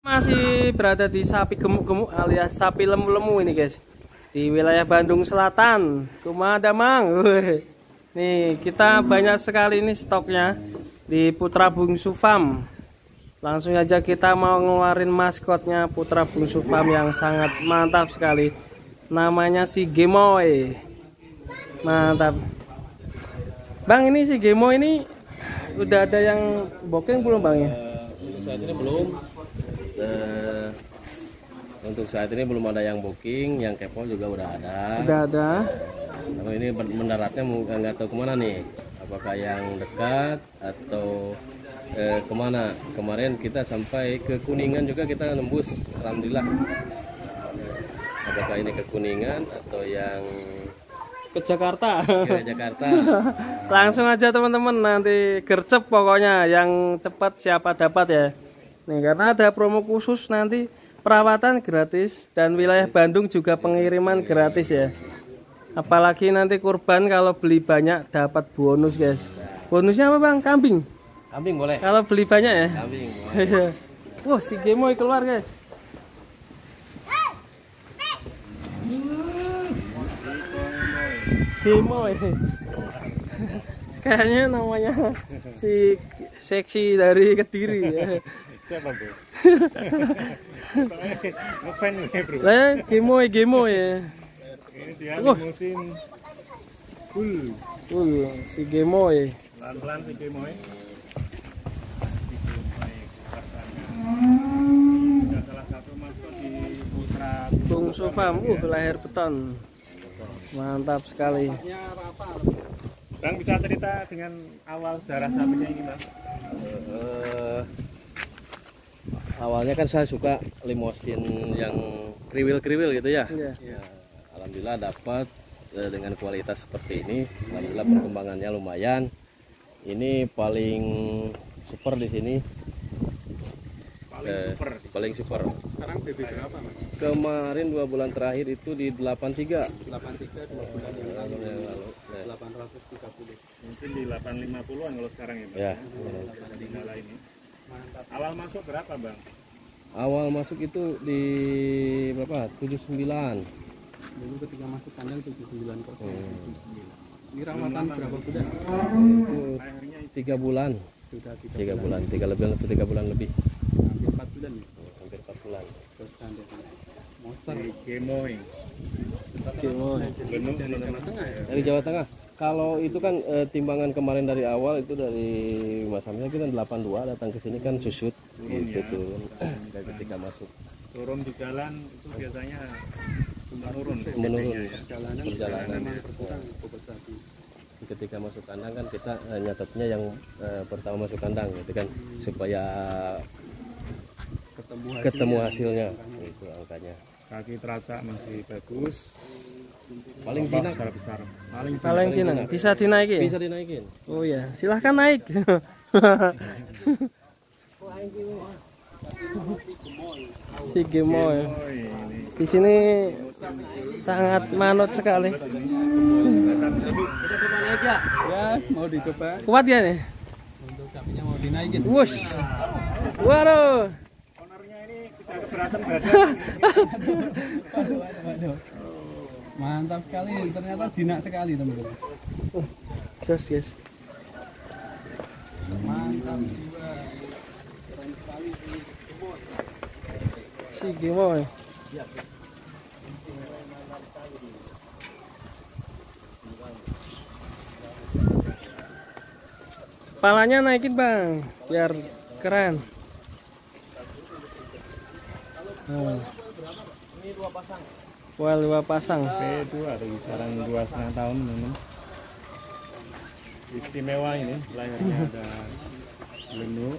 Masih berada di sapi gemuk-gemuk alias sapi lemu-lemu ini guys, di wilayah Bandung Selatan. Kumaha Damang. Nih kita banyak sekali ini stoknya di Putra Bungsu Farm. Langsung aja kita mau ngeluarin maskotnya Putra Bungsu Farm yang sangat mantap sekali. Namanya si Gemoy. Mantap. Bang, ini si Gemoy ini udah ada yang booking belum bang ya? Untuk saat ini belum. Untuk saat ini belum ada yang booking, yang kepo juga udah ada. Udah ada. Tapi ini mendaratnya nggak tahu kemana nih. Apakah yang dekat atau kemana? Kemarin kita sampai ke Kuningan juga kita nembus, alhamdulillah. Apakah ini ke Kuningan atau yang Ke Jakarta. ke Jakarta? Langsung aja teman-teman, nanti gercep pokoknya, yang cepat siapa dapat ya. Nih karena ada promo khusus, nanti perawatan gratis dan wilayah Bandung juga pengiriman gratis ya. Apalagi nanti kurban kalau beli banyak dapat bonus guys. Bonusnya apa bang? Kambing. Kambing boleh. Kalau beli banyak ya. Kambing boleh. Wah, si Gemoy keluar guys. Gemoy. Kayaknya namanya si seksi dari Kediri ya. Siapa bro? Ngefan nih bro. Lah Gemoy ya. Ini dia Wah. musim full. Si Gemoy. Pelan-pelan si Gemoy. Juga salah satu maskot di Putra Bungsu Farm. Lahir beton. Mantap sekali. Bang, bisa cerita dengan awal sejarah sapinya ini bang? Awalnya kan saya suka limosin yang kriwil-kriwil gitu ya. Iya. Ya, alhamdulillah dapat dengan kualitas seperti ini. Alhamdulillah perkembangannya lumayan. Ini paling super di sini. Paling super. Sekarang BB berapa mas? Kemarin 2 bulan terakhir itu di 83. 83 2 bulan yang lalu. 830. Mungkin di 850-an kalau sekarang ya bang? Ya. Di Mala ini. Mantap. Awal masuk berapa bang? Awal masuk itu di berapa? 79. Dulu ketika masuk kandang 79 kok. Ini rawatan berapa bulan? Itu Akhirnya 3 bulan. Sudah 3 bulan, 3 bulan lebih. hampir 4 bulan ya. Hampir 4 bulan. Terus kandang. Monster si Gemoy. Gemoy. Benung dari Jawa Tengah ya? Dari Jawa Tengah. Kalau itu kan timbangan kemarin dari awal itu dari Mas Hamzah kita 82, datang ke sini kan susut gitu ya. turun dari ketika masuk Turun di jalan itu biasanya menurun. menurun perjalanan memang berkurang bobot sapi. ketika masuk kandang kan kita nyatetnya yang pertama masuk kandang gitu kan supaya ketemu hasilnya itu angkanya. Kaki teracak masih bagus. Paling Ombak jinak. besar. Paling jinak. Bisa dinaikin. Bisa dinaikin. Oh ya, silahkan naik. Si Gemoy. Ini Di sini sangat manut sekali. Ya, mau dicoba Kuat ya nih? untuk sapinya mau dinaikin. Wush. Waduh. ownernya ini tidak keberatan badan. Waduh. Mantap sekali, ternyata jinak sekali teman-teman. Jos, guys. Mantap jiwa. Si Gemoy. Palanya naikin bang, biar keren. Ini 2 pasang. Wah, 2 pasang. P2 atau kisaran 2,5 tahun memang. Istimewa ini, lahirnya ada lenuk.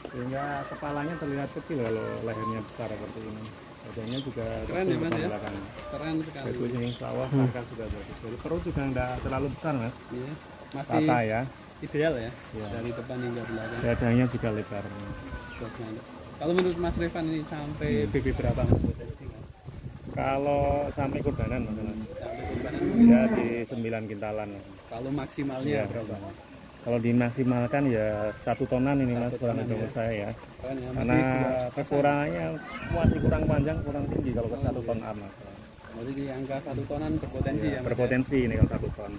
Sehingga kepalanya terlihat kecil kalau lahirnya besar seperti ini. Badannya juga Keren ya, Mas, ya? belakang. Keren sekali. Itu sini sawah, pangkas juga bagus. Jadi perut juga enggak terlalu besar mas. Iya. Masih Rata ya. ideal ya, Iya. dari depan hingga belakang. Dadanya juga lebar. Terus mantap. Kalau menurut Mas Revan ini sampai BB berapa Mas? Kalau sampai kurbanan masalah. Sampai kurbanan. Ya di 9 kintalan. Kalau maksimalnya Iya. berapa? Kalau dimaksimalkan ya 1 tonan ini mas, kurang lebih menurut saya ya. Karena kekurangannya masih kurang panjang, kurang tinggi kalau ke 1 ton up. Jadi di angka 1 tonan berpotensi ya, Mas? Berpotensi ini kalau 1 ton.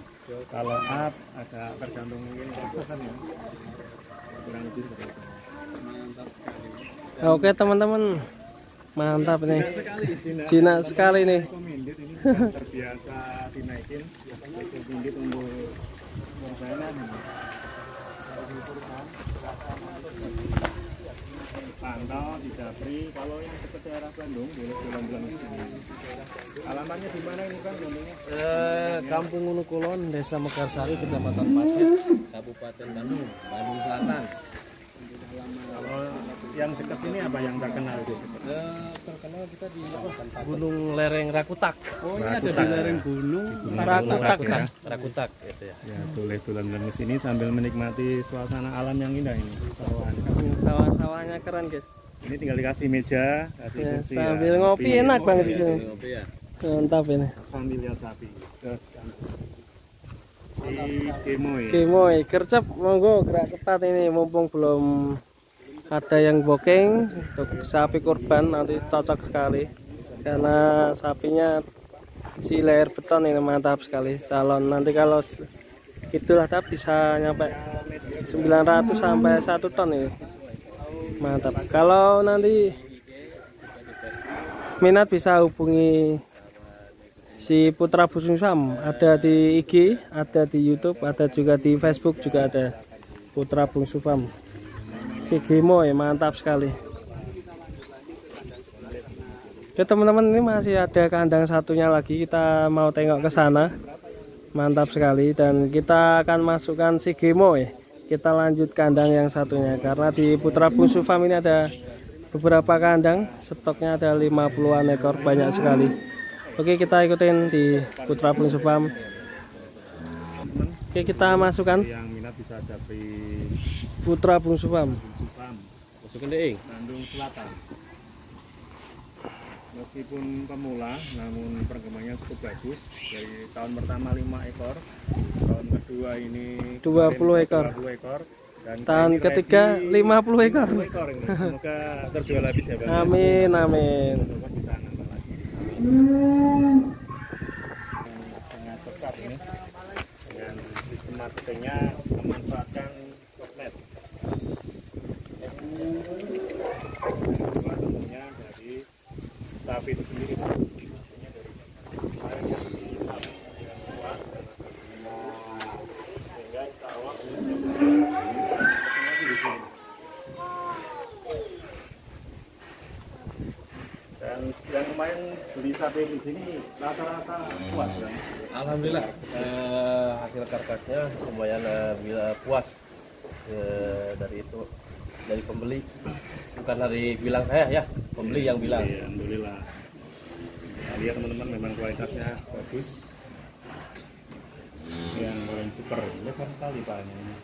Kalau up agak tergantung mungkin kan ya. Kurang lebih seperti itu. Mantap sekali. Oke teman-teman, mantap nih, jinak sekali nih. Pemindit ini kan terbiasa dinaikin, pemindit untuk permainan. Pantau di Japri, kalau yang dekat daerah Bandung boleh jalan-jalan ke sini. Alamatnya di mana ini kan Bandungnya? Kampung Gunung Kulon, Desa Mekarsari, Kecamatan Pasir, Kabupaten Bandung, Bandung Selatan. Kalau yang dekat sini apa yang terkenal itu? Terkenal kita di Gunung Lereng Rakutak. Oh, ini ada di lereng gunung. Rakutak ya. Rakutak gitu ya. Ya boleh jalan-jalan ke sini sambil menikmati suasana alam yang indah ini. Sawan. Sawah-sawahnya keren guys. Ini tinggal dikasih meja, kasih Ya, kursi. sambil ya, ngopi enak banget di sini. Ngopi ya. Mantap ini. Sambil lihat sapi. Si Gemoy. Oke, Moy, gercep monggo gerak cepat ini mumpung belum ada yang booking untuk sapi kurban, nanti cocok sekali karena sapinya si leher beton ini mantap sekali calon. Nanti kalau itulah tapi bisa nyampe 900 sampai 1 ton ini mantap. Kalau nanti minat bisa hubungi si Putra Busung Sam, ada di IG, ada di YouTube, ada juga di Facebook, juga ada Putra Busung Sam. Si Gemoy mantap sekali. Oke teman-teman, ini masih ada kandang satunya lagi, kita mau tengok ke sana. Mantap sekali, dan kita akan masukkan si Gemoy. Kita lanjut kandang yang satunya karena di Putra Busung Farm ini ada beberapa kandang, stoknya ada 50-an ekor, banyak sekali. Oke, kita ikutin di Putra Busung Farm. Oke, kita masukkan Yang minat bisa Japri Putra Busung Farm. Supam, Masukin deh. Bandung Selatan. Meskipun pemula, namun perkembangannya cukup bagus. Dari tahun pertama 5 ekor, tahun kedua ini 20 ekor. 20 ekor. Dan Tahun kali ini ketiga lagi 50 ekor. 50 ekor ini. Semoga terjual habis ya Bang. Amin, amin. Semoga bisa nambah lagi. Dengan tetap ini, dengan sistem marketingnya memanfaatkan sosmed. Tentunya dari sapi itu sendiri. Tentunya dari kemarin yang puas sehingga insya Allah di sini. Dan yang kemarin beli sapi di sini rata-rata puas kan? Alhamdulillah hasil karkasnya lumayan bila puas dari itu, dari pembeli, bukan dari bilang saya ya, pembeli yang bilang. Iya, alhamdulillah. Kita lihat teman-teman, memang kualitasnya bagus. Yang paling super, lebar sekali Pak ini.